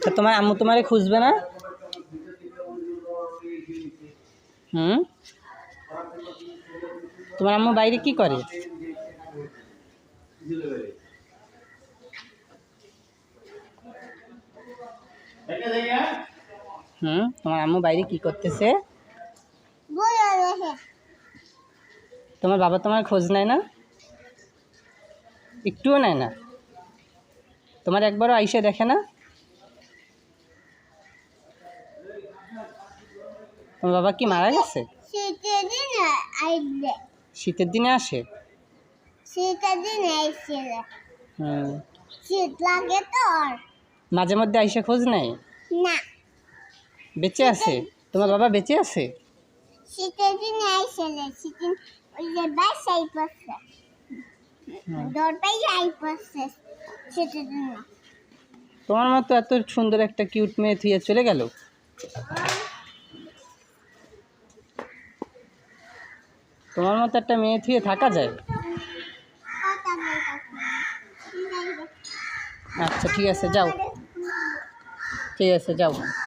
তো তোমার আম্মু তোমারে খুঁজবে না? তোমার আম্মু বাইরে কি করে? তোমার আম্মু বাইরে কি করতেছে? তোমার বাবা তোমার খোঁজ নেয় না? একটুও নেয় না? তোমার একবারও আইসে দেখে না? তোমার বাবা কি মারা গেছে? শীতের দিনে আসে? মাঝে মধ্যে আইসা খোঁজ নেয় না? বেঁচে আছে? তোমার বাবা বেঁচে আছে? তোমার মতো এত সুন্দর একটা কিউট মেয়ে থুয়ে চলে গেল? তোমার মতো একটা মেয়ে থুয়ে থাকা যায়? আচ্ছা ঠিক আছে যাও, ঠিক আছে যাও।